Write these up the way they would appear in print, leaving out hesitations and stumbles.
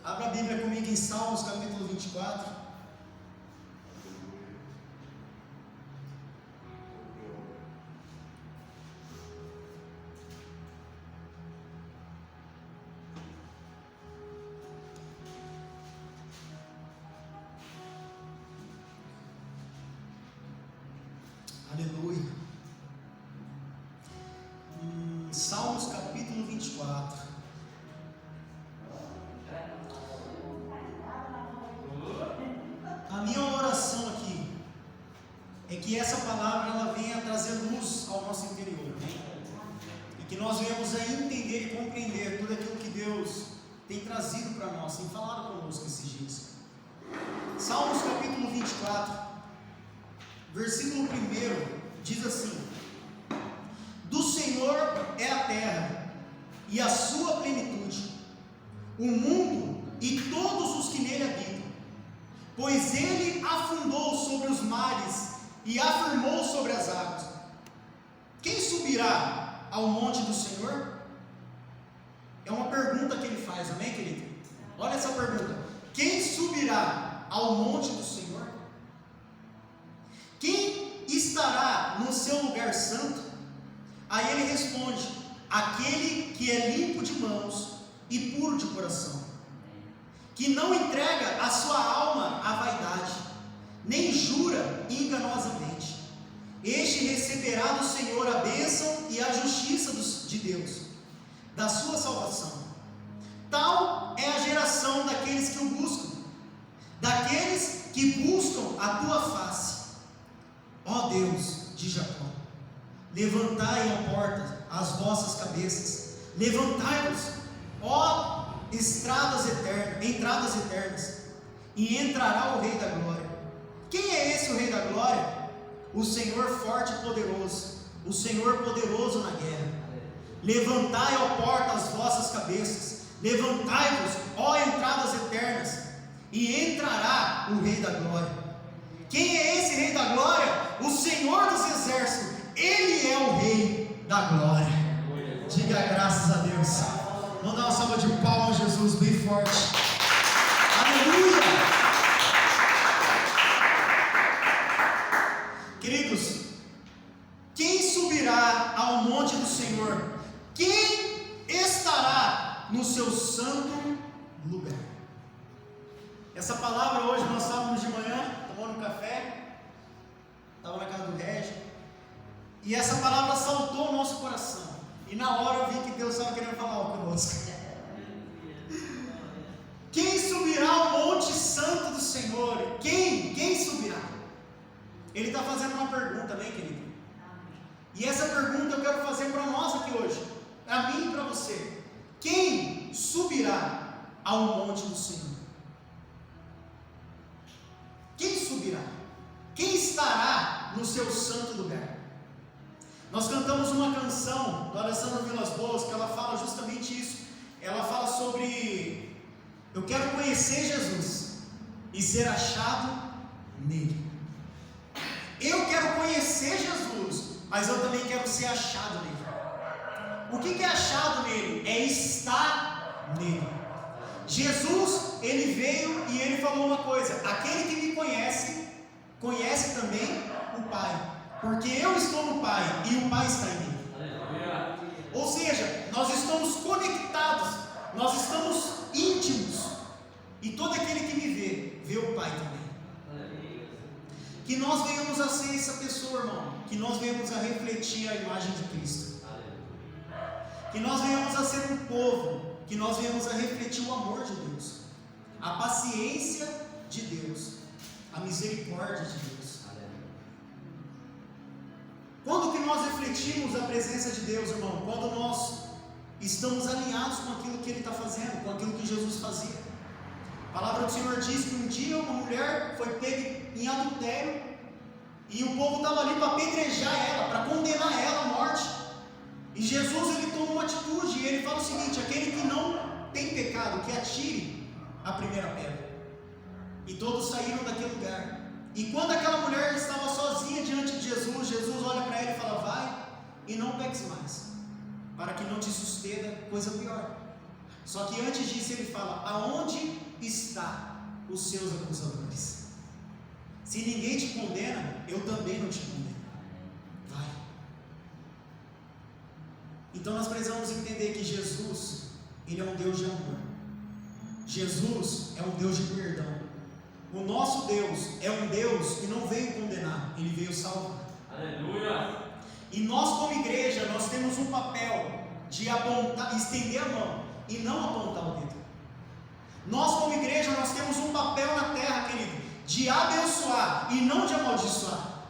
Abra a Bíblia comigo em Salmos capítulo 24. Aleluia. Salmos capítulo 24. A minha oração aqui é que essa palavra ela venha trazer luz ao nosso interior, e que nós venhamos a entender e compreender tudo aquilo que Deus tem trazido para nós, tem falado conosco esses dias. Salmos capítulo 24, versículo 1 diz assim: do Senhor é a terra e a sua plenitude, o mundo e todos os que nele habitam, pois ele afundou sobre os mares e afirmou sobre as águas. Quem subirá ao monte do Senhor? É uma pergunta que ele faz, amém, querido? Olha essa pergunta: quem subirá ao monte do Senhor? Quem estará no seu lugar santo? Aí ele responde: aquele que é limpo de mãos e puro de coração, que não entrega a sua alma à vaidade, nem jura enganosamente. Este receberá do Senhor a bênção e a justiça de Deus, da sua salvação. Tal é a geração daqueles que o buscam, daqueles que buscam a tua face, ó Deus de Jacó. Levantai, ó portas, as vossas cabeças, levantai-vos, ó entradas eternas, e entrará o Rei da Glória. Quem é esse o Rei da Glória? O Senhor forte e poderoso, o Senhor poderoso na guerra. Levantai, ó porta, as vossas cabeças, levantai-vos, ó entradas eternas, e entrará o Rei da Glória. Quem é esse Rei da Glória? O Senhor dos exércitos, Ele é o Rei da Glória. Diga graças a Deus. Vamos dar uma salva de palmas a Jesus bem forte. Aleluia! Queridos, quem subirá ao monte do Senhor? Quem estará no seu santo lugar? Essa palavra hoje nós estávamos de manhã, tomando café, estava na casa do Régio, e essa palavra saltou o nosso coração. E na hora eu vi que Deus estava querendo falar algo conosco. Quem subirá ao monte santo do Senhor? Quem subirá? Ele está fazendo uma pergunta, amém, querido? E essa pergunta eu quero fazer para nós aqui hoje, para mim e para você. Quem subirá ao monte do Senhor? Quem subirá? Quem estará no seu santo lugar? Nós cantamos uma canção do Alessandro Vilas Boas que ela fala justamente isso. Ela fala sobre: eu quero conhecer Jesus e ser achado nele. Eu quero conhecer Jesus, mas eu também quero ser achado nele. O que é achado nele? É estar nele. Jesus, ele veio e ele falou uma coisa: aquele que me conhece, conhece também o Pai, porque eu estou no Pai e o Pai está em mim. Ou seja, nós estamos conectados, nós estamos íntimos, e todo aquele que me vê o Pai também. Que nós venhamos a ser essa pessoa, irmão, que nós venhamos a refletir a imagem de Cristo, que nós venhamos a ser um povo, que nós venhamos a refletir o amor de Deus, a paciência de Deus, a misericórdia de Deus. Quando que nós refletimos a presença de Deus, irmão? Quando nós estamos alinhados com aquilo que Ele está fazendo, com aquilo que Jesus fazia. A palavra do Senhor diz que um dia uma mulher foi pega em adultério, e o povo estava ali para apedrejar ela, para condenar ela à morte. E Jesus, ele toma uma atitude, e ele fala o seguinte: aquele que não tem pecado, que atire a primeira pedra. E todos saíram daquele lugar. E quando aquela mulher estava sozinha diante de Jesus, Jesus olha para ela e fala: vai e não peques mais, para que não te suceda coisa pior. Só que antes disso ele fala: aonde está os seus acusadores? Se ninguém te condena, eu também não te condeno. Vai. Então nós precisamos entender que Jesus, Ele é um Deus de amor. Jesus é um Deus de perdão. O nosso Deus é um Deus que não veio condenar, Ele veio salvar. Aleluia! E nós como igreja, nós temos um papel de apontar, estender a mão e não apontar o dedo. Nós como igreja, nós temos um papel na terra, querido, de abençoar e não de amaldiçoar.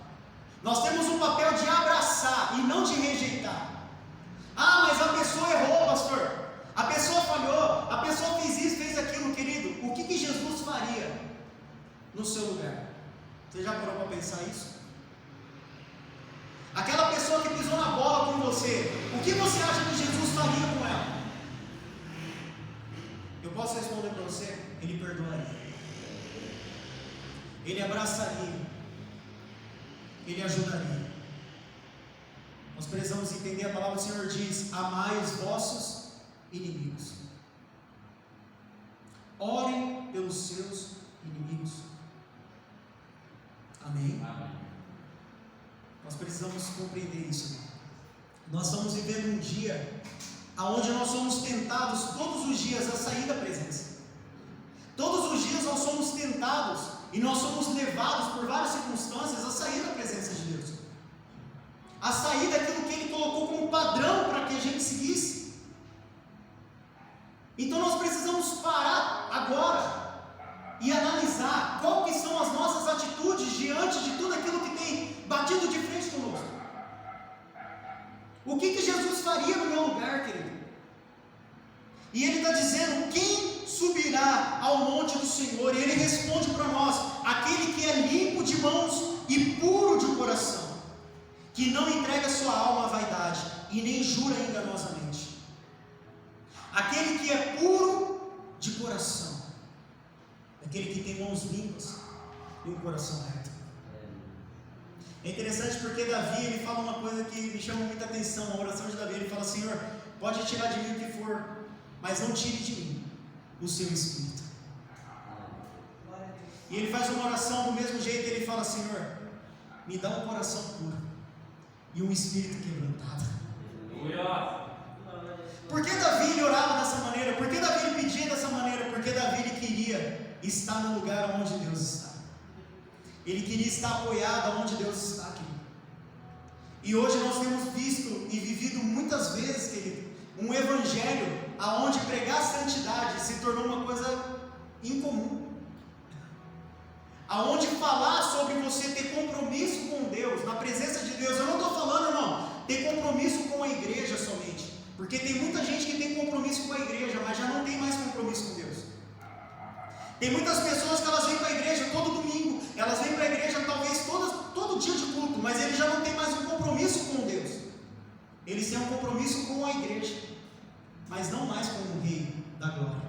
Nós temos um papel de abraçar e não de rejeitar. Ah, mas a pessoa errou, pastor. A pessoa falhou, a pessoa fez isso, fez aquilo, querido. O que Jesus faria no seu lugar? Você já parou para pensar isso? Aquela pessoa que pisou na bola com você, o que você acha que Jesus faria com ela? Eu posso responder para você? Ele perdoaria. Ele abraçaria. Ele ajudaria. Nós precisamos entender, a palavra do Senhor diz: amai os vossos inimigos. Orem pelos seus inimigos. Amém? Amém. Nós precisamos compreender isso, irmão. Nós estamos vivendo um dia onde nós somos tentados todos os dias a sair da presença. Todos os dias nós somos tentados e nós somos levados por várias circunstâncias a sair da presença de Deus, a sair daquilo que Ele colocou como padrão para que a gente seguisse. Então nós precisamos parar agora e analisar qual que são as nossas atitudes diante de tudo aquilo que tem batido de frente conosco. O que Jesus faria no meu lugar, querido? E Ele está dizendo: quem subirá ao monte do Senhor? E Ele responde para nós: aquele que é limpo de mãos e puro de coração, que não entrega sua alma à vaidade e nem jura enganosamente. Aquele que é puro de coração, aquele que tem mãos limpas e um coração reto. É interessante porque Davi, ele fala uma coisa que me chama muita atenção. A oração de Davi, ele fala: Senhor, pode tirar de mim o que for, mas não tire de mim o seu espírito. E ele faz uma oração do mesmo jeito. Ele fala: Senhor, me dá um coração puro e um espírito quebrantado. Por que Davi ele orava dessa maneira? Por que Davi ele pedia dessa maneira? Porque Davi ele queria estar no lugar onde Deus está. Ele queria estar apoiado onde Deus está, querido. E hoje nós temos visto e vivido muitas vezes, querido, um evangelho aonde pregar santidade se tornou uma coisa incomum. Aonde falar sobre você ter compromisso com Deus, na presença de Deus. Eu não estou falando, irmão, ter compromisso com a igreja somente. Porque tem muita gente que tem compromisso com a igreja, mas já não tem mais compromisso com Deus. Tem muitas pessoas que elas vêm para a igreja todo domingo, elas vêm para a igreja talvez todo dia de culto, mas eles já não têm mais um compromisso com Deus. Eles têm um compromisso com a igreja, mas não mais com o Rei da Glória.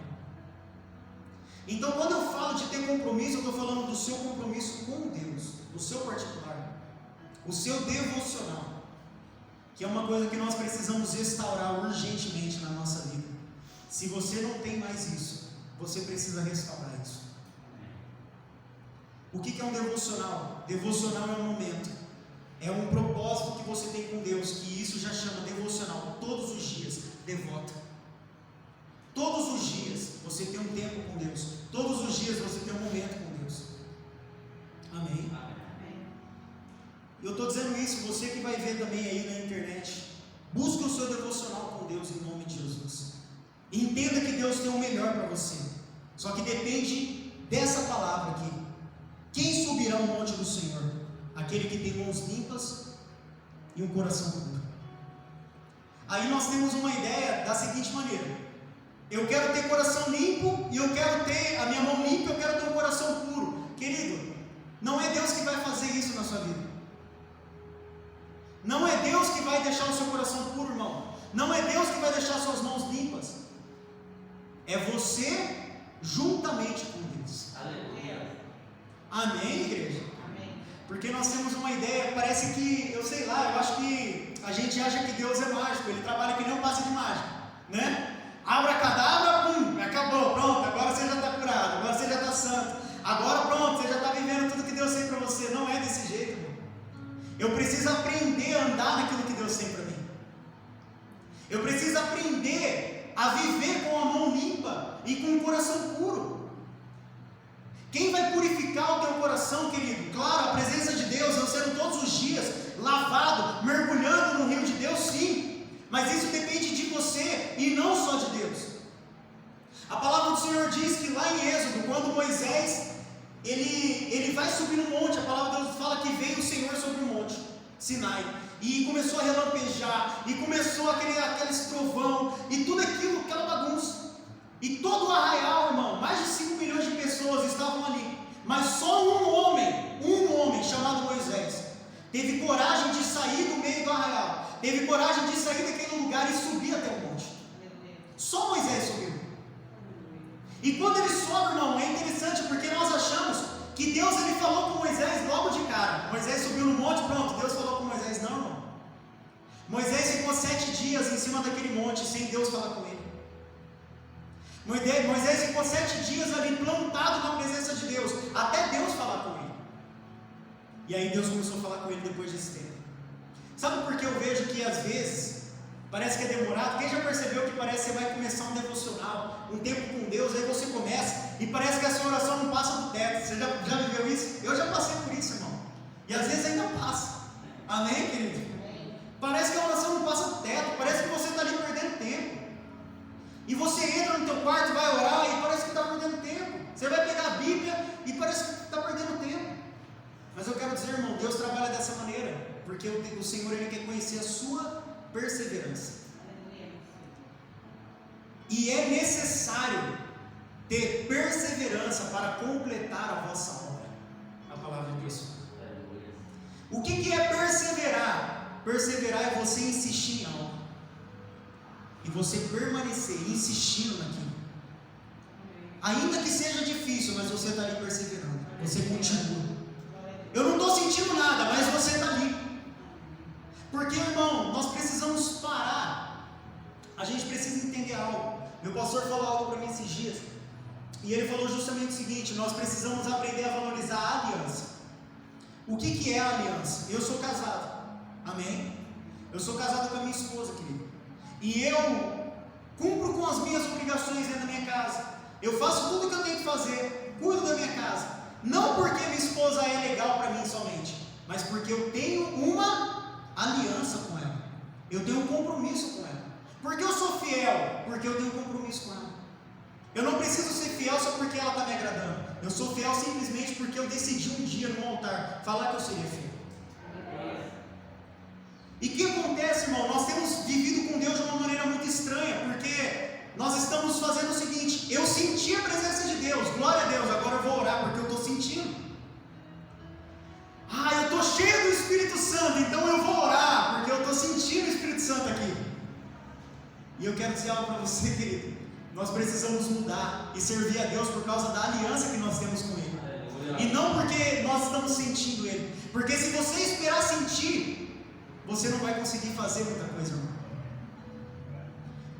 Então, quando eu falo de ter compromisso, eu estou falando do seu compromisso com Deus, do seu particular, o seu devocional, que é uma coisa que nós precisamos restaurar urgentemente na nossa vida. Se você não tem mais isso, você precisa restaurar isso. O que é um devocional? Devocional é um momento, é um propósito que você tem com Deus, que isso já chama devocional. Todos os dias, devota. Todos os dias você tem um tempo com Deus. Todos os dias você tem um momento com Deus. Amém? E eu estou dizendo isso, você que vai ver também aí na internet, busque o seu devocional com Deus em nome de Jesus. Entenda que Deus tem o melhor para você. Só que depende dessa palavra aqui. Quem subirá ao monte do Senhor? Aquele que tem mãos limpas e um coração puro. Aí nós temos uma ideia da seguinte maneira: eu quero ter coração limpo e eu quero ter a minha mão limpa, eu quero ter um coração puro. Querido, não é Deus que vai fazer isso na sua vida. Não é Deus que vai deixar o seu coração puro, irmão. Não é Deus que vai deixar suas mãos limpas. É você juntamente com Deus. Aleluia. Amém, igreja? Amém. Porque nós temos uma ideia, parece que, eu sei lá, eu acho que a gente acha que Deus é mágico, Ele trabalha que nem um passe de mágica, né? Abracadabra, precisa aprender a viver com a mão limpa e com o coração puro. Quem vai purificar o teu coração, querido? Claro, a presença de Deus, eu sendo todos os dias lavado, mergulhando no rio de Deus, sim. Mas isso depende de você e não só de Deus. A palavra do Senhor diz que lá em Êxodo, quando Moisés ele vai subir no monte, a palavra de Deus fala que veio o Senhor sobre o monte Sinai e começou a relampejar, e começou aquele trovão, e tudo aquilo, aquela bagunça, e todo o arraial, irmão, mais de 5 milhões de pessoas estavam ali, mas só um homem chamado Moisés, teve coragem de sair do meio do arraial, teve coragem de sair daquele lugar e subir até o monte. Só Moisés subiu. E quando ele sobe, irmão, é interessante porque nós achamos que Deus ele falou com Moisés logo de cara. Moisés subiu no monte, pronto, Deus falou com Moisés. Não, irmão. Moisés ficou 7 dias em cima daquele monte sem Deus falar com ele. Moisés ficou 7 dias ali plantado na presença de Deus, até Deus falar com ele. E aí Deus começou a falar com ele depois desse tempo. Sabe por que eu vejo que às vezes parece que é demorado? Quem já percebeu que parece que você vai começar um devocional, um tempo com Deus, aí você começa e parece que a sua oração não passa do teto? Você já viveu isso? Eu já passei por isso, irmão. E às vezes ainda passa. Amém, querido? Parece que a oração não passa do teto, parece que você está ali perdendo tempo. E você entra no teu quarto e vai orar e parece que está perdendo tempo. Você vai pegar a Bíblia e parece que está perdendo tempo. Mas eu quero dizer, irmão, Deus trabalha dessa maneira, porque o Senhor ele quer conhecer a sua perseverança. E é necessário ter perseverança para completar a vossa obra. A palavra de Deus. O que é perseverar? Perseverar é você insistir em algo. E você permanecer insistindo naquilo. Ainda que seja difícil, mas você está ali perseverando. Você continua. Eu não estou sentindo nada, mas você está ali. Porque, irmão, nós precisamos parar. A gente precisa entender algo. Meu pastor falou algo para mim esses dias. E ele falou justamente o seguinte: nós precisamos aprender a valorizar a aliança. O que é a aliança? Eu sou casado. Amém? Eu sou casado com a minha esposa, querido. E eu cumpro com as minhas obrigações dentro da minha casa. Eu faço tudo o que eu tenho que fazer. Cuido da minha casa. Não porque minha esposa é legal para mim somente, mas porque eu tenho uma aliança com ela. Eu tenho um compromisso com ela. Porque eu sou fiel? Porque eu tenho um compromisso com ela. Eu não preciso ser fiel só porque ela está me agradando. Eu sou fiel simplesmente porque eu decidi um dia no altar falar que eu seria fiel. E o que acontece, irmão? Nós temos vivido com Deus de uma maneira muito estranha, porque nós estamos fazendo o seguinte: eu senti a presença de Deus, glória a Deus, agora eu vou orar porque eu estou sentindo. Eu estou cheio do Espírito Santo, então eu vou orar porque eu estou sentindo o Espírito Santo aqui. E eu quero dizer algo para você, querido: nós precisamos mudar e servir a Deus por causa da aliança que nós temos com Ele, e não porque nós estamos sentindo Ele. Porque se você esperar sentir, você não vai conseguir fazer muita coisa, irmão.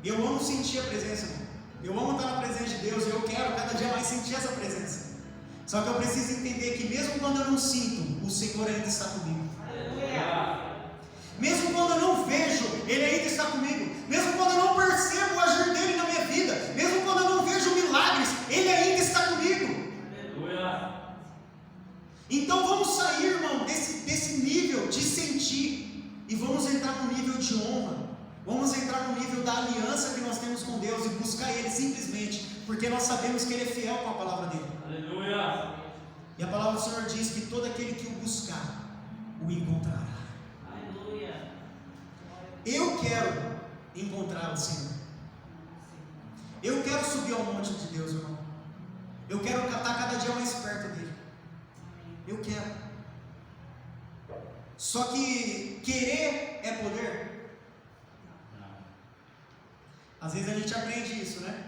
Eu amo sentir a presença, irmão. Eu amo estar na presença de Deus e eu quero cada dia mais sentir essa presença. Só que eu preciso entender que mesmo quando eu não sinto, o Senhor ainda está comigo. Mesmo quando eu não vejo, Ele ainda está comigo. Mesmo quando eu não percebo o agir dEle na minha vida, mesmo quando eu não vejo milagres, Ele ainda está comigo. Então vamos sair, irmão, desse nível de sentir e vamos entrar no nível de honra. Vamos entrar no nível da aliança que nós temos com Deus e buscar Ele simplesmente porque nós sabemos que Ele é fiel com a palavra dEle. Aleluia. E a palavra do Senhor diz que todo aquele que o buscar, o encontrará. Aleluia. Eu quero encontrar o Senhor. Eu quero subir ao monte de Deus, irmão. Eu quero estar cada dia mais perto dEle. Eu quero. Só que querer é poder. Às vezes a gente aprende isso, né?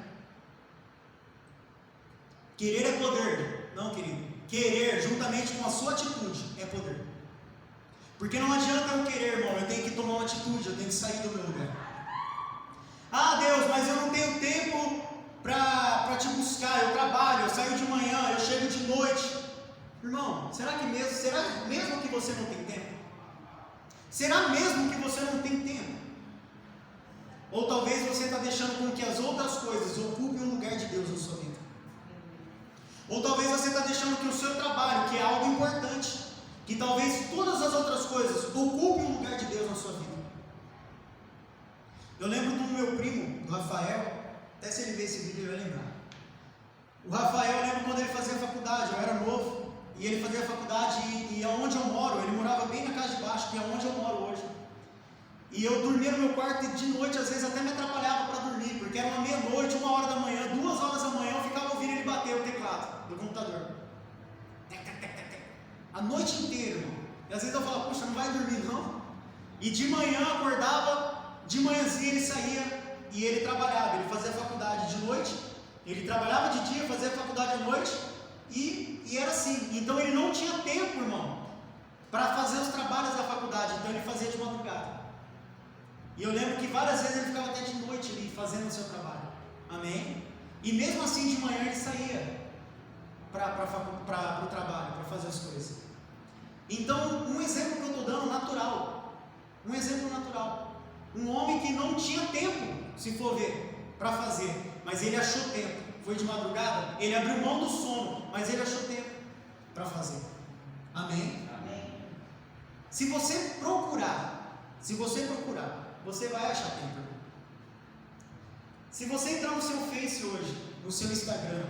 Querer é poder. Não, querido. Querer, juntamente com a sua atitude, é poder. Porque não adianta eu querer, irmão. Eu tenho que tomar uma atitude. Eu tenho que sair do meu lugar. Deus, mas eu não tenho tempo para te buscar. Eu trabalho, eu saio de manhã, eu chego de noite. Irmão, será mesmo que você não tem tempo? Será mesmo que você não tem tempo? Ou talvez você está deixando com que as outras coisas ocupem o lugar de Deus na sua vida. Ou talvez você está deixando que o seu trabalho, que é algo importante, que talvez todas as outras coisas ocupem o lugar de Deus na sua vida. Eu lembro do meu primo, do Rafael, até se ele ver esse vídeo ele vai lembrar. O Rafael, eu lembro quando ele fazia faculdade, eu era novo, e ele fazia faculdade e aonde eu moro, ele morava bem na casa de baixo, que é onde eu moro hoje. E eu dormia no meu quarto e de noite, às vezes até me atrapalhava para dormir, porque era uma meia-noite, 1h da manhã, 2h da manhã, eu ficava ouvindo ele bater o teclado do computador. A noite inteira, irmão. E às vezes eu falava, puxa, não vai dormir não? E de manhã eu acordava, de manhãzinha ele saía e ele trabalhava, ele fazia faculdade de noite, ele trabalhava de dia, fazia faculdade à noite e era assim. Então ele não tinha tempo, irmão, para fazer os trabalhos da faculdade, então ele fazia de madrugada. E eu lembro que várias vezes ele ficava até de noite ali fazendo o seu trabalho. Amém? E mesmo assim de manhã ele saía para o trabalho, para fazer as coisas. Então, um exemplo que eu estou dando, natural. Um exemplo natural. Um homem que não tinha tempo, se for ver, para fazer, mas ele achou tempo. Foi de madrugada, ele abriu mão do sono, mas ele achou tempo para fazer. Amém? Amém. Se você procurar, você vai achar tempo. Se você entrar no seu Face hoje, no seu Instagram,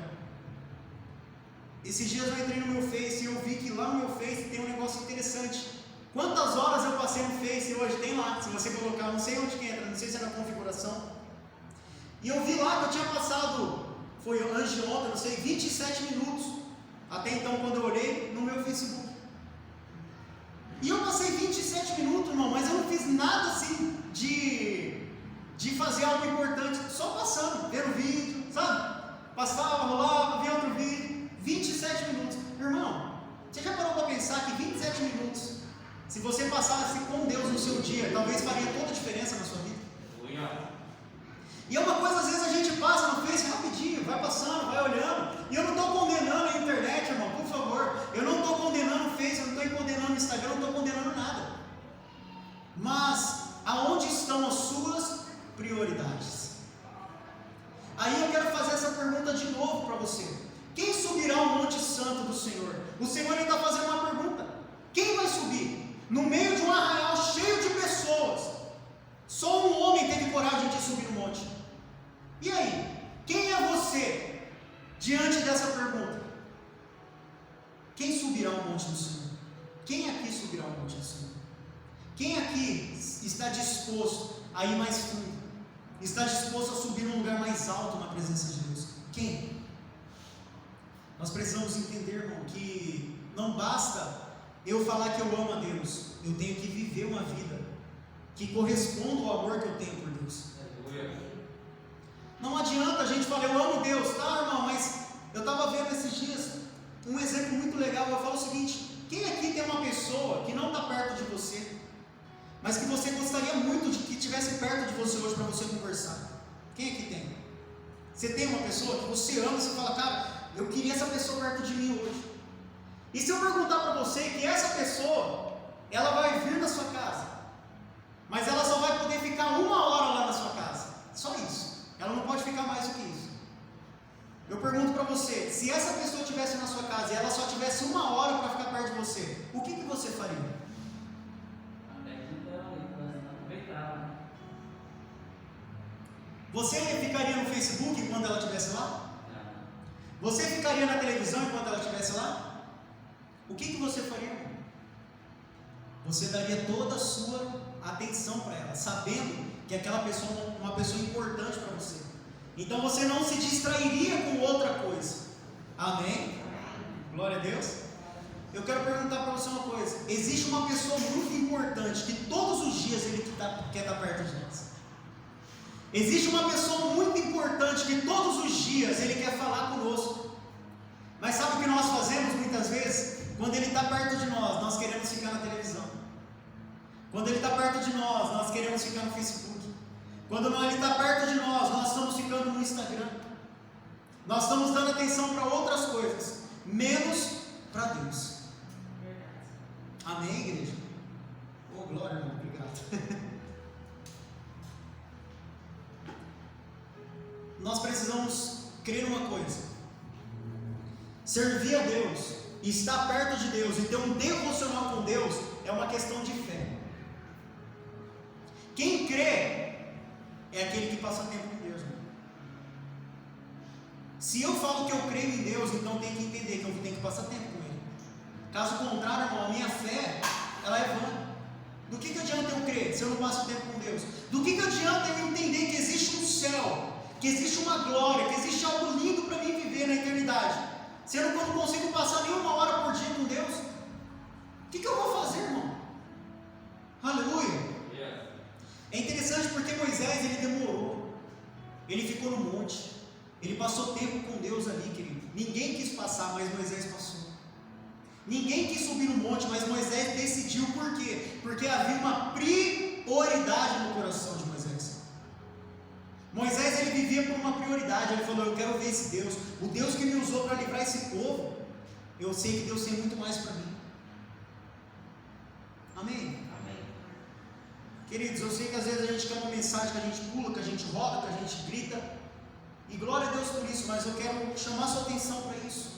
esses dias eu entrei no meu Face e eu vi que lá no meu Face tem um negócio interessante. Quantas horas eu passei no Face hoje? Tem lá, se você colocar, não sei onde que entra, não sei se é na configuração. E eu vi lá que eu tinha passado, foi antes de ontem, não sei, 27 minutos. Até então, quando eu olhei no meu Facebook. E eu passei 27 minutos, irmão, mas eu não fiz nada assim de fazer algo importante, só passando, vendo vídeo, sabe? Passava, rolava, via outro vídeo, 27 minutos. Irmão, você já parou para pensar que 27 minutos, se você passasse com Deus no seu dia, talvez faria toda a diferença na sua vida? E é uma coisa, às vezes a gente passa no Face rapidinho, vai passando, vai olhando, e eu não estou condenando a internet, irmão, por favor, eu não estou condenando o Face, eu não estou condenando o Instagram, eu não estou condenando nada, mas aonde estão as suas prioridades? Aí eu quero fazer essa pergunta de novo para você: quem subirá ao Monte Santo do Senhor? O Senhor está fazendo uma pergunta: quem vai subir? No meio de um arraial cheio de pessoas, só um homem teve coragem de subir no monte. E aí, quem é você diante dessa pergunta? Quem subirá ao monte do Senhor? Quem aqui subirá ao monte do Senhor? Quem aqui está disposto a ir mais fundo? Está disposto a subir num lugar mais alto na presença de Deus? Quem? Nós precisamos entender, irmão, que não basta eu falar que eu amo a Deus, eu tenho que viver uma vida que corresponda ao amor que eu tenho por Deus. Não adianta a gente falar, eu amo Deus, tá, irmão, mas eu estava vendo esses dias um exemplo muito legal. Eu falo o seguinte: quem aqui tem uma pessoa que não está perto de você, mas que você gostaria muito de que estivesse perto de você hoje para você conversar? Quem aqui tem? Você tem uma pessoa que você ama e você fala, cara, eu queria essa pessoa perto de mim hoje. E se eu perguntar para você que essa pessoa, ela vai vir na sua casa, mas ela só vai poder ficar 1 hora lá na sua casa, só isso, ela não pode ficar mais do que isso. Eu pergunto para você, se essa pessoa estivesse na sua casa e ela só tivesse 1 hora para ficar perto de você, o que você faria? Você ficaria no Facebook enquanto ela estivesse lá? Você ficaria na televisão enquanto ela estivesse lá? O que você faria? Você daria toda a sua atenção para ela, sabendo que aquela pessoa é uma pessoa importante para você. Então você não se distrairia com outra coisa. Amém? Glória a Deus. Eu quero perguntar para você uma coisa: existe uma pessoa muito importante que todos os dias ele quer estar perto de nós. Existe uma pessoa muito importante que todos os dias ele quer falar conosco. Mas sabe o que nós fazemos muitas vezes? Quando ele está perto de nós queremos ficar na televisão. Quando ele está perto de nós queremos ficar no Facebook. Quando ele está perto de nós estamos ficando no Instagram. Nós estamos dando atenção para outras coisas, menos para Deus. Amém, igreja? Oh, glória, irmão, obrigado. nós precisamos crer numa coisa: servir a Deus, estar perto de Deus e ter um devocional com Deus é uma questão de fé. Quem crê é aquele que passa tempo com Deus, irmão. Se eu falo que eu creio em Deus, então tem que entender que eu tenho que passar tempo com Ele. Caso contrário, irmão, a minha fé, ela é vã. Do que adianta eu crer se eu não passo tempo com Deus? Do que adianta eu entender que existe um céu, que existe uma glória, que existe algo lindo para mim viver na eternidade, se eu não consigo passar nenhuma hora por dia com Deus? O que eu vou fazer, irmão? Aleluia! É interessante porque Moisés, ele demorou, ele ficou no monte, ele passou tempo com Deus ali, querido. Ninguém quis passar, mas Moisés passou. Ninguém quis subir no monte, mas Moisés decidiu. Por quê? Porque havia uma prioridade no coração de Moisés. Moisés, ele vivia por uma prioridade. Ele falou: eu quero ver esse Deus, o Deus que me usou para livrar esse povo. Eu sei que Deus tem muito mais para mim. Amém? Queridos, eu sei que às vezes a gente quer uma mensagem que a gente pula, que a gente roda, que a gente grita, e glória a Deus por isso, mas eu quero chamar sua atenção para isso.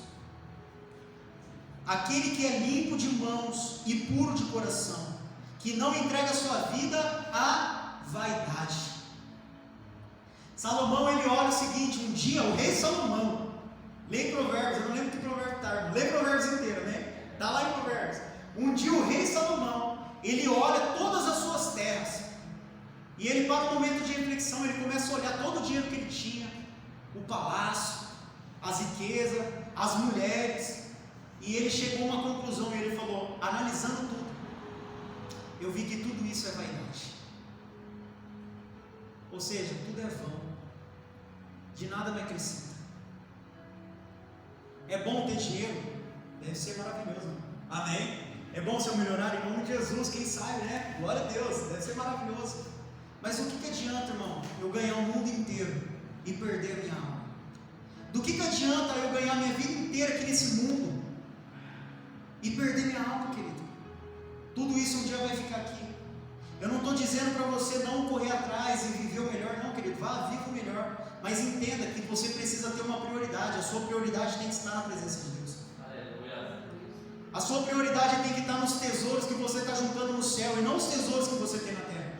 Aquele que é limpo de mãos e puro de coração, que não entrega a sua vida à vaidade. Salomão, ele olha o seguinte: um dia o rei Salomão, lê Provérbios, eu não lembro que provérbio está, lê Provérbios inteiro, né? Está lá em Provérbios. Um dia o rei Salomão, ele olha todas as suas terras, e ele para um momento de reflexão, ele começa a olhar todo o dinheiro que ele tinha, o palácio, as riquezas, as mulheres, e ele chegou a uma conclusão, e ele falou, analisando tudo, eu vi que tudo isso é vaidade. Ou seja, tudo é vão, de nada me acrescenta. É bom ter dinheiro? Deve ser maravilhoso, amém? É bom ser um milionário em nome de Jesus, quem sabe, né? Glória a Deus, deve ser maravilhoso. Mas o que adianta, irmão, eu ganhar o mundo inteiro e perder a minha alma? Do que adianta eu ganhar minha vida inteira aqui nesse mundo e perder minha alma, querido? Tudo isso um dia vai ficar aqui. Eu não estou dizendo para você não correr atrás e viver o melhor, não, querido. Vá, viva o melhor. Mas entenda que você precisa ter uma prioridade. A sua prioridade tem que estar na presença de Deus. A sua prioridade tem que estar nos tesouros que você está juntando no céu e não os tesouros que você tem na terra.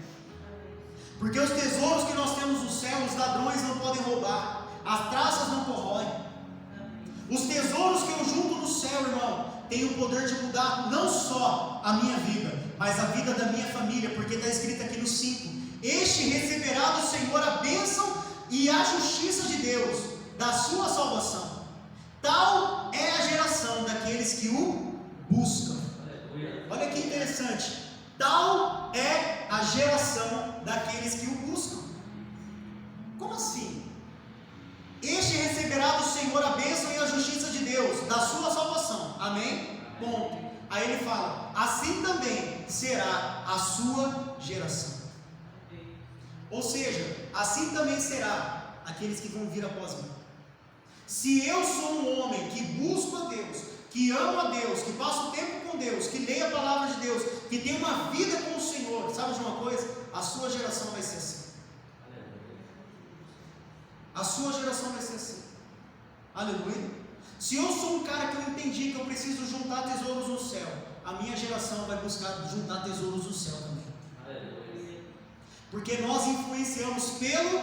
Porque os tesouros que nós temos no céu, os ladrões não podem roubar, as traças não corroem. Os tesouros que eu junto no céu, irmão, tem o poder de mudar não só a minha vida, mas a vida da minha família, porque está escrito aqui no 5: este receberá do Senhor a bênção e a justiça de Deus, da sua salvação. Tal é a geração daqueles que o buscam. Olha que interessante. Tal é a geração daqueles que o buscam. Como assim? Este receberá do Senhor a bênção e a justiça de Deus, da sua salvação. Amém? Ponto. Aí ele fala: assim também será a sua geração. Ou seja, assim também será aqueles que vão vir após mim. Se eu sou um homem que busco a Deus, que amo a Deus, que passo tempo com Deus, que leio a palavra de Deus, que tem uma vida com o Senhor, sabe de uma coisa? A sua geração vai ser assim. A sua geração vai ser assim. Aleluia. Se eu sou um cara que eu entendi que eu preciso juntar tesouros no céu, a minha geração vai buscar juntar tesouros no céu também. Aleluia. Porque nós influenciamos pelo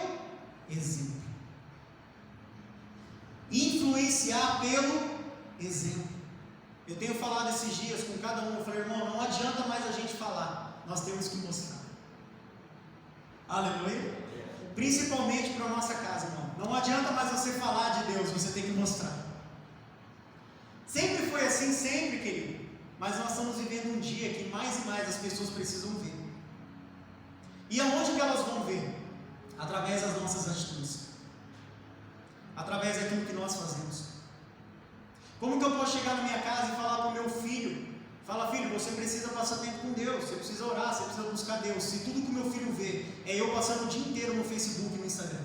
exemplo. Influenciar pelo exemplo. Eu tenho falado esses dias com cada um, eu falei, irmão, não adianta mais a gente falar, nós temos que mostrar. Aleluia. Principalmente para a nossa casa, irmão. Não adianta mais você falar de Deus, você tem que mostrar. Sempre foi assim, sempre, querido. Mas nós estamos vivendo um dia que mais e mais as pessoas precisam ver. E aonde que elas vão ver? Através das nossas atitudes. Através daquilo que nós fazemos. Como que eu posso chegar na minha casa e falar para o meu filho? Fala, filho, você precisa passar tempo com Deus, você precisa orar, você precisa buscar Deus. Se tudo que o meu filho vê é eu passando o dia inteiro no Facebook e no Instagram.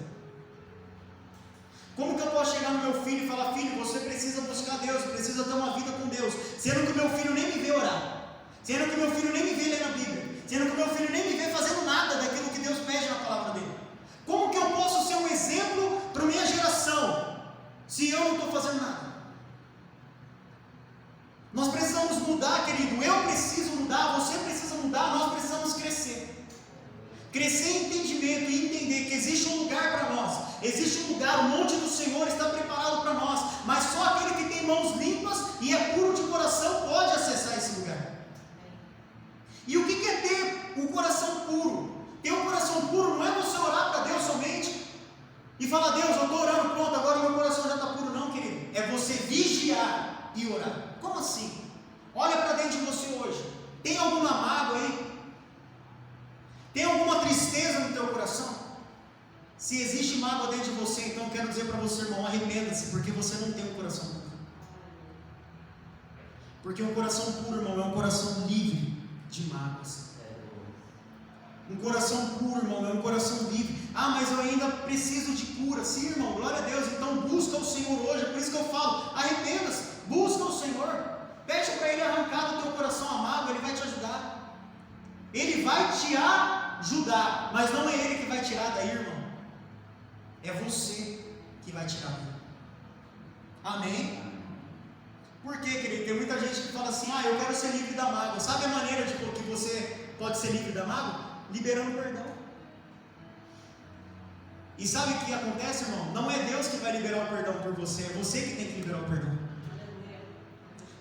Como que eu posso chegar no meu filho e falar, filho, você precisa buscar Deus, precisa ter uma vida com Deus, sendo que o meu filho nem me vê orar, sendo que o meu filho nem me vê ler na Bíblia, sendo que o meu filho nem me vê fazendo nada daquilo que Deus pede na palavra dele? Como que eu posso ser um exemplo para minha se eu não estou fazendo nada? Nós precisamos mudar, querido. Eu preciso mudar, você precisa mudar, nós precisamos crescer. Crescer em entendimento e entender que existe um lugar para nós, existe um lugar, o monte do Senhor está preparado para nós, mas só aquele que tem mãos limpas e é puro de coração pode acessar esse lugar. E o que é ter um coração puro? Ter um coração puro não é você orar para Deus somente e falar: Deus, eu estou orando, pronto, agora o meu coração já está puro. Não, querido, é você vigiar e orar. Como assim? Olha para dentro de você hoje. Tem alguma mágoa aí? Tem alguma tristeza no teu coração? Se existe mágoa dentro de você, então eu quero dizer para você, irmão, arrependa-se, porque você não tem um coração puro. Porque um coração puro, irmão, é um coração livre de mágoas. Um coração puro, irmão, é um coração livre. Ah, mas eu ainda preciso de cura. Sim, irmão, glória a Deus. Então busca o Senhor hoje. É por isso que eu falo, arrependa-se, busca o Senhor. Pede para Ele arrancar do teu coração a mágoa, Ele vai te ajudar. Ele vai te ajudar, mas não é Ele que vai tirar daí, irmão. É você que vai tirar daí. Amém? Por quê, querido? Tem muita gente que fala assim: ah, eu quero ser livre da mágoa. Sabe a maneira de que você pode ser livre da mágoa? Liberando perdão. E sabe o que acontece, irmão? Não é Deus que vai liberar o perdão por você, é você que tem que liberar o perdão.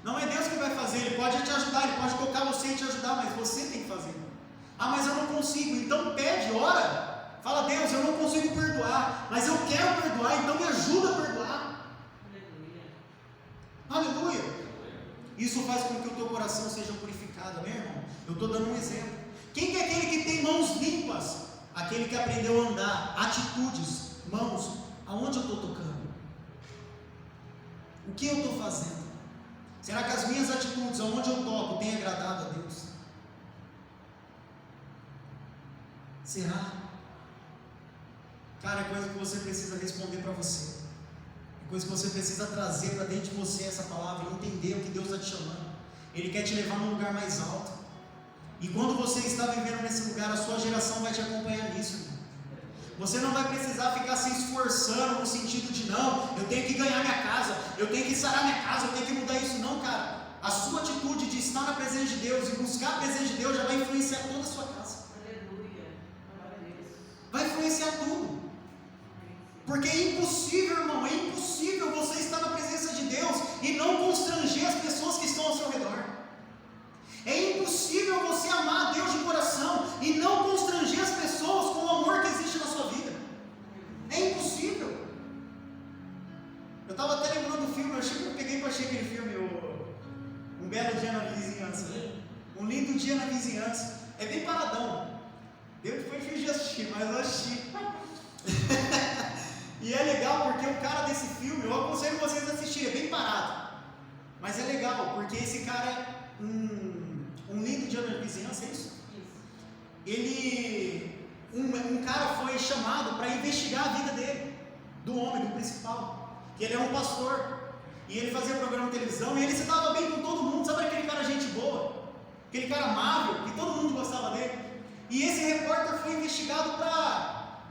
Não é Deus que vai fazer, Ele pode te ajudar, Ele pode tocar você e te ajudar, mas você tem que fazer. Ah, mas eu não consigo. Então pede, ora. Fala: Deus, eu não consigo perdoar, mas eu quero perdoar, então me ajuda a perdoar. Aleluia. Isso faz com que o teu coração seja purificado, amém, irmão? Eu estou dando um exemplo. Quem que é aquele que tem mãos limpas? Aquele que aprendeu a andar, atitudes, mãos, aonde eu estou tocando? O que eu estou fazendo? Será que as minhas atitudes, aonde eu toco, têm agradado a Deus? Será? Cara, é coisa que você precisa responder para você. É coisa que você precisa trazer para dentro de você essa palavra e entender o que Deus está te chamando. Ele quer te levar num lugar mais alto. E quando você está vivendo nesse lugar, a sua geração vai te acompanhar nisso, irmão. Você não vai precisar ficar se esforçando no sentido de: não, eu tenho que ganhar minha casa, eu tenho que sarar minha casa, eu tenho que mudar isso. Não, cara. A sua atitude de estar na presença de Deus e buscar a presença de Deus já vai influenciar toda a sua casa. Vai influenciar tudo. Porque é impossível, irmão, é impossível você estar na presença de Deus e não constranger as pessoas que estão ao seu redor. É impossível você amar a Deus de coração e não constranger as pessoas com o amor que existe na sua vida. É impossível. Eu estava até lembrando do filme, eu peguei para assistir aquele filme, Um Belo Dia na Vizinhança. Um Lindo Dia na Vizinhança. É bem paradão. Eu depois fiz de assistir, mas eu assisti. E é legal porque o cara desse filme, eu aconselho vocês a assistirem, é bem parado. Mas é legal, porque esse cara, um lindo dia na vizinhança, é isso? Ele, um cara foi chamado para investigar a vida dele, do homem, do principal, que ele é um pastor, e ele fazia programa de televisão, e ele se dava bem com todo mundo, sabe aquele cara gente boa, aquele cara amável, que todo mundo gostava dele. E esse repórter foi investigado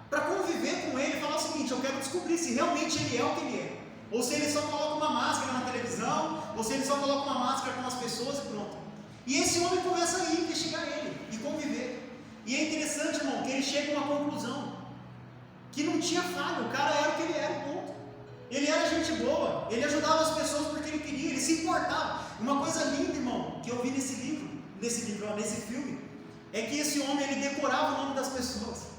para conviver com ele e falar o seguinte: eu quero descobrir se realmente ele é o que ele é, ou se ele só coloca uma máscara na televisão, ou se ele só coloca uma máscara com as pessoas e pronto. E esse homem começa a ir investigar ele e conviver. E é interessante, irmão, que ele chega a uma conclusão: que não tinha falha, o cara era o que ele era, ponto. Ele era gente boa, ele ajudava as pessoas porque ele queria, ele se importava. Uma coisa linda, irmão, que eu vi nesse filme, é que esse homem, ele decorava o nome das pessoas.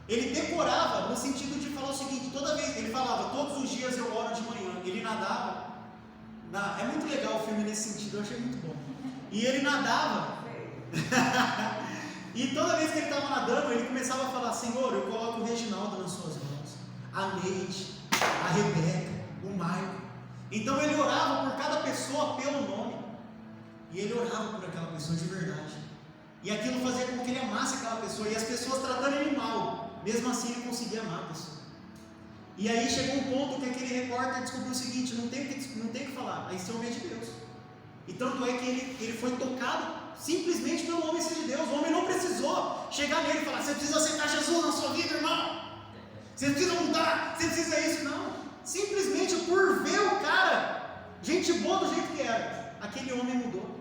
Ele decorava no sentido de falar o seguinte: toda vez, ele falava, todos os dias eu oro de manhã. Ele nadava, é muito legal o filme nesse sentido, eu achei muito bom. E ele nadava, e toda vez que ele estava nadando, ele começava a falar: Senhor, eu coloco o Reginaldo nas suas mãos, a Neide, a Rebeca, o Maicon. Então ele orava por cada pessoa pelo nome, e ele orava por aquela pessoa de verdade. E aquilo fazia com que ele amasse aquela pessoa, e as pessoas tratando ele mal, mesmo assim ele conseguia amar a pessoa. E aí chegou um ponto que aquele repórter descobriu o seguinte: não tem que falar, esse homem é de Deus. E tanto é que ele foi tocado simplesmente pelo homem ser de Deus. O homem não precisou chegar nele e falar: você precisa aceitar Jesus na sua vida, irmão, você precisa mudar, você precisa isso. Não, simplesmente o gente boa do jeito que era. Aquele homem mudou.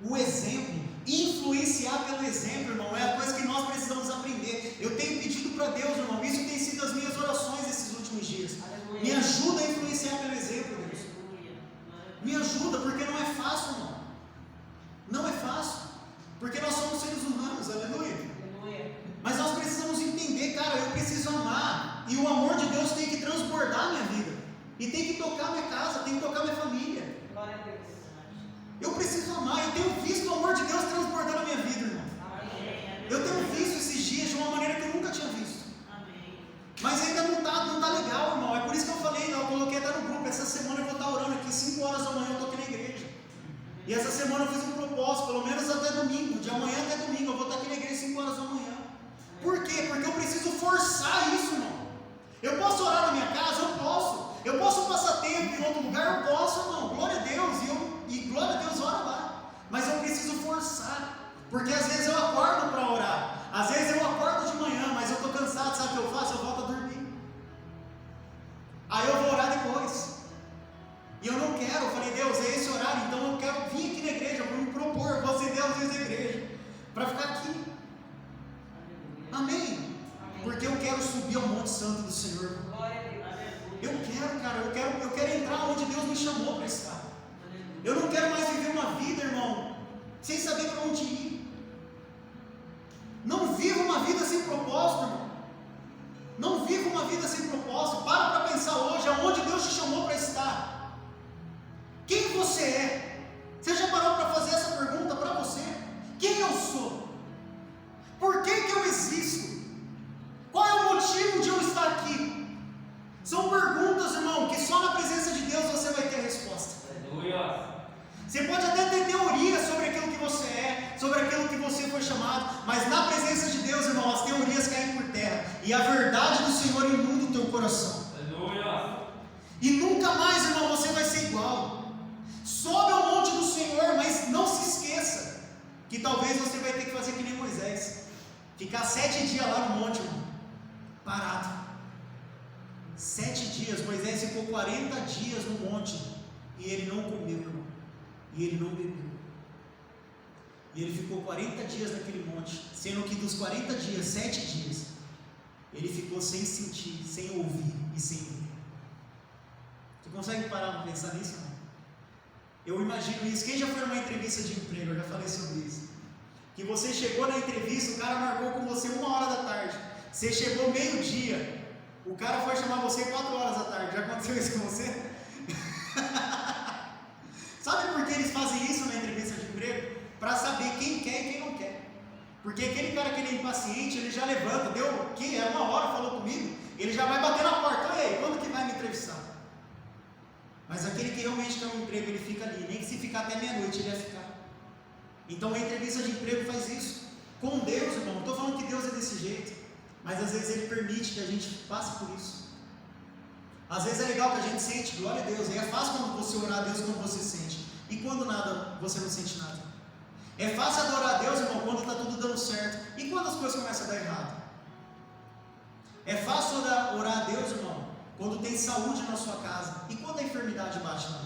O exemplo, influenciar pelo exemplo, irmão, é a coisa que nós precisamos aprender. Eu tenho pedido para Deus, irmão, isso tem sido as minhas orações esses últimos dias. Me ajuda a influenciar pelo exemplo, Deus. Me ajuda, porque não é fácil, irmão. Não é fácil. Porque nós somos seres humanos, aleluia. Mas nós precisamos entender, cara, eu preciso amar. E o amor de Deus tem que transbordar a minha vida. E tem que tocar minha casa, tem que tocar minha família. Eu preciso amar. Eu tenho visto o amor de Deus transbordando a minha vida, irmão. Eu tenho visto esses dias de uma maneira que eu nunca tinha visto. Mas ainda não tá legal, irmão. É por isso que eu falei, eu coloquei até no grupo. Essa semana eu vou estar orando aqui, 5 horas da manhã eu estou aqui na igreja. E essa semana eu fiz um propósito, pelo menos até domingo. De amanhã até domingo eu vou estar aqui na igreja 5 horas da manhã. Por quê? Porque eu preciso forçar isso, irmão. Eu posso orar na minha casa? Eu posso. Eu posso passar tempo em outro lugar? Eu posso, irmão. Glória a Deus. E glória a Deus, ora lá. Mas eu preciso forçar. Porque às vezes eu acordo para orar. Às vezes eu acordo de manhã, mas eu estou cansado. Sabe o que eu faço? Eu volto a dormir. Aí eu vou orar depois. E eu não quero. Eu falei, Deus, é esse horário. Então eu quero vir aqui na igreja para me propor. Eu vou acender as vezes da igreja. Para ficar aqui. Amém? Porque eu quero subir ao Monte Santo do Senhor. Eu quero, cara, eu quero entrar onde Deus me chamou para estar. Eu não quero mais viver uma vida, irmão, sem saber para onde ir. Não viva uma vida sem propósito, irmão. Não viva uma vida sem propósito. Para pensar hoje aonde Deus te chamou para estar. Quem você é? Você já parou para fazer essa pergunta para você? Quem eu sou? Por que eu existo? Qual é o motivo de eu estar aqui? São perguntas, irmão, que só na presença de Deus você vai ter a resposta. Você pode até ter teoria sobre aquilo que você é, sobre aquilo que você foi chamado, mas na presença de Deus, irmão, as teorias caem por terra e a verdade do Senhor inunda o teu coração. E nunca mais, irmão, você vai ser igual. Sobe ao monte do Senhor, mas não se esqueça que talvez você vai ter que fazer que nem Moisés, ficar 7 dias lá no monte, irmão, parado. 7 dias, Moisés ficou 40 dias no monte e ele não comeu, irmão, e ele não bebeu. E ele ficou 40 dias naquele monte, sendo que dos 40 dias, 7 dias, ele ficou sem sentir, sem ouvir e sem ver. Você consegue parar para pensar nisso, não? Eu imagino isso. Quem já foi numa entrevista de emprego? Eu já falei sobre isso. Que você chegou na entrevista, o cara marcou com você 1h da tarde. Você chegou meio-dia. O cara foi chamar você 4 horas da tarde. Já aconteceu isso com você? Sabe por que eles fazem isso na entrevista de emprego? Para saber quem quer e quem não quer. Porque aquele cara que ele é impaciente, ele já levanta, deu o quê? Era 1 hora, falou comigo. Ele já vai bater na porta. E aí, quando que vai me entrevistar? Mas aquele que realmente quer um emprego, ele fica ali. Nem que se ficar até meia-noite, ele vai ficar. Então a entrevista de emprego faz isso. Com Deus, irmão, não estou falando que Deus é desse jeito, mas às vezes Ele permite que a gente passe por isso. Às vezes é legal que a gente sente, glória a Deus. E é fácil quando você orar a Deus quando você sente. E quando nada, você não sente nada. É fácil adorar a Deus, irmão, quando está tudo dando certo. E quando as coisas começam a dar errado? É fácil orar a Deus, irmão, quando tem saúde na sua casa. E quando a enfermidade bate lá?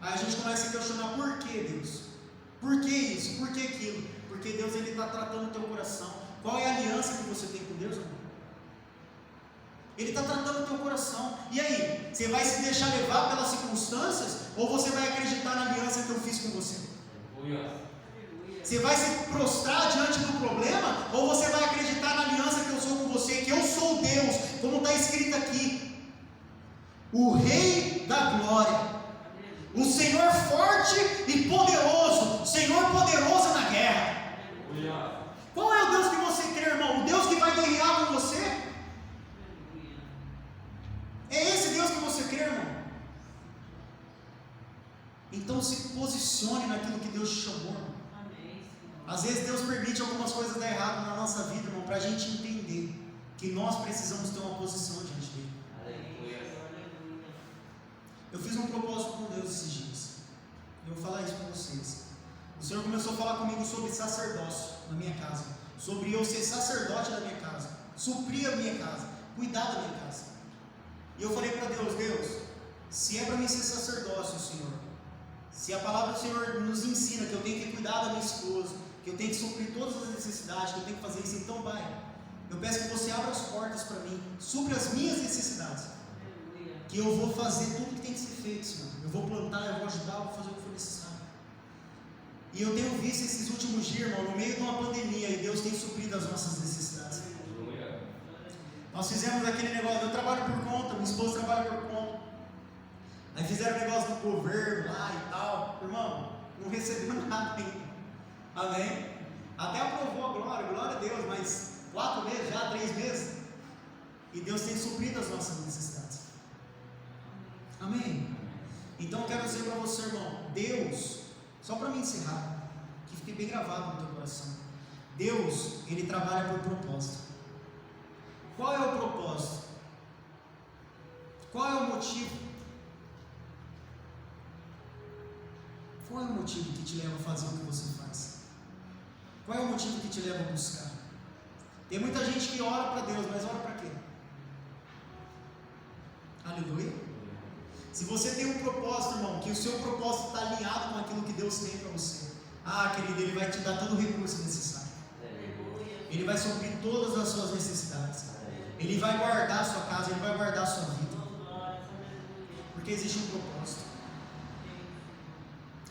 Aí a gente começa a questionar, por que Deus? Por que isso? Por que aquilo? Porque Deus está tratando o teu coração. Qual é a aliança que você tem com Deus, irmão? Ele está tratando o teu coração. E aí? Você vai se deixar levar pelas circunstâncias? Ou você vai acreditar na aliança que eu fiz com você? Você vai se prostrar diante do problema? Ou você vai acreditar na aliança que eu sou com você? Que eu sou Deus, como está escrito aqui. O Rei da Glória. O Senhor forte e poderoso. O Senhor poderoso na guerra. Qual é o Deus que você crê, irmão? O Deus que vai guerrear com você? É esse Deus que você crê, irmão? Então se posicione naquilo que Deus te chamou, irmão. Às vezes Deus permite algumas coisas dar errado na nossa vida, irmão, para a gente entender que nós precisamos ter uma posição diante dele. Eu fiz um propósito com Deus esses dias. Eu vou falar isso com vocês. O Senhor começou a falar comigo sobre sacerdócio na minha casa, sobre eu ser sacerdote da minha casa, suprir a minha casa, cuidar da minha casa. E eu falei para Deus, Deus, se é para mim ser sacerdócio, Senhor, se a palavra do Senhor nos ensina que eu tenho que cuidar da minha esposa, que eu tenho que suprir todas as necessidades, que eu tenho que fazer isso, então vai. Eu peço que você abra as portas para mim, supra as minhas necessidades, que eu vou fazer tudo que tem que ser feito, Senhor. Eu vou plantar, eu vou ajudar, eu vou fazer o que for necessário. E eu tenho visto esses últimos dias, irmão, no meio de uma pandemia, e Deus tem suprido as nossas necessidades. Nós fizemos aquele negócio, eu trabalho por conta, minha esposa trabalha por conta. Aí fizeram um negócio do governo lá e tal. Irmão, não recebeu nada ainda. Amém? Até aprovou a glória, glória a Deus, mas 4 meses já, 3 meses. E Deus tem suprido as nossas necessidades. Amém? Então eu quero dizer para você, irmão, Deus, só para me encerrar, que fique bem gravado no teu coração. Deus, Ele trabalha por propósito. Qual é o propósito? Qual é o motivo? Qual é o motivo que te leva a fazer o que você faz? Qual é o motivo que te leva a buscar? Tem muita gente que ora para Deus, mas ora para quê? Aleluia. Se você tem um propósito, irmão, que o seu propósito está alinhado com aquilo que Deus tem para você, querido, Ele vai te dar todo o recurso necessário. Ele vai suprir todas as suas necessidades. Ele vai guardar a sua casa, Ele vai guardar a sua vida. Porque existe um propósito.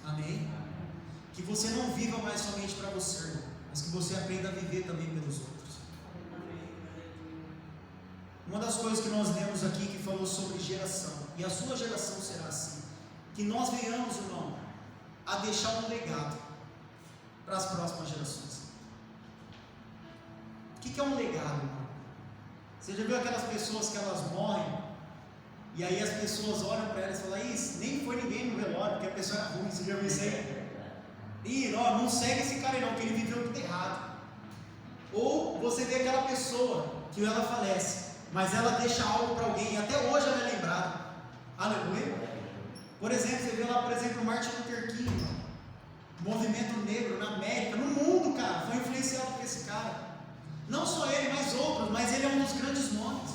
Amém? Que você não viva mais somente para você, irmão, mas que você aprenda a viver também pelos outros. Uma das coisas que nós lemos aqui que falou sobre geração, e a sua geração será assim, que nós venhamos, irmão, a deixar um legado para as próximas gerações. O que é um legado, irmão? Você já viu aquelas pessoas que elas morrem, e aí as pessoas olham para elas e falam, isso, nem foi ninguém no velório, porque a pessoa era ruim, você já viu isso aí? Ih, não segue esse cara aí não, que ele viveu tudo errado. Ou você vê aquela pessoa que ela falece, mas ela deixa algo para alguém, e até hoje ela é lembrada. Aleluia. Por exemplo, você vê lá, por exemplo, Martin Luther King, movimento negro na América, no mundo, cara, foi influenciado por esse cara. Não só ele, mas outros, mas ele é um dos grandes nomes.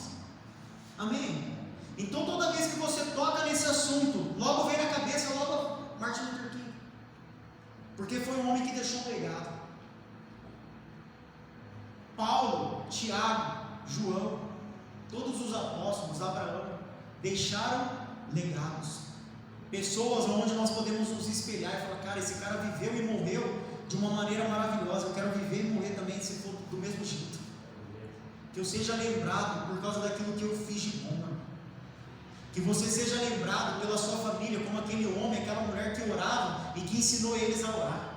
Amém? Então toda vez que você toca nesse assunto, logo vem na cabeça Martin Luther King, porque foi um homem que deixou um legado. Paulo, Tiago, João, todos os apóstolos, Abraão, deixaram legados, pessoas onde nós podemos nos espelhar e falar, cara, esse cara viveu e morreu de uma maneira maravilhosa, eu quero viver e morrer também se for do mesmo jeito, que eu seja lembrado por causa daquilo que eu fiz de bom, que você seja lembrado pela sua família como aquele homem, aquela mulher que orava e que ensinou eles a orar.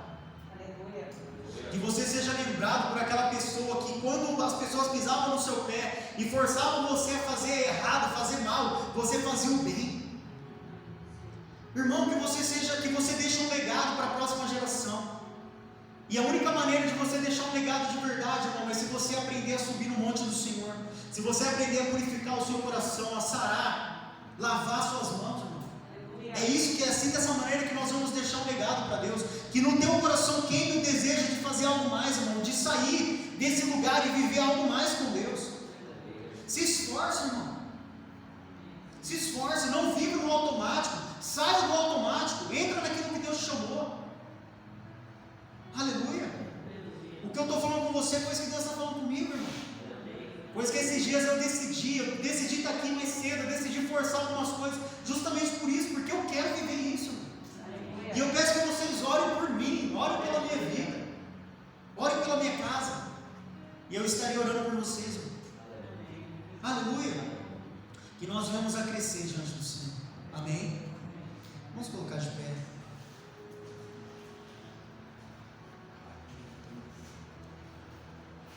Que você seja lembrado por aquela pessoa que quando as pessoas pisavam no seu pé e forçavam você a fazer errado, a fazer mal, você fazia o bem. Irmão, que você deixe um legado para a próxima geração. E a única maneira de você deixar um legado de verdade, irmão, é se você aprender a subir no monte do Senhor. Se você aprender a purificar o seu coração, a sarar, lavar suas mãos, irmão. É isso que é assim, dessa maneira que nós vamos deixar um legado para Deus. Que no teu coração queime o desejo de fazer algo mais, irmão, de sair desse lugar e viver algo mais com Deus. Se esforce, irmão. Se esforce, não viva no automático. Saia do automático, entra naquilo que Deus te chamou. Aleluia. O que eu estou falando com você é coisa que Deus está falando comigo, irmão. Pois que esses dias eu decidi estar aqui mais cedo, eu decidi forçar algumas coisas, justamente por isso, porque eu quero viver isso. E eu peço que vocês orem por mim, orem pela minha vida, orem pela minha casa, e eu estarei orando por vocês, irmão. Aleluia. Que nós venhamos a crescer diante do Senhor. Amém? Vamos colocar de pé.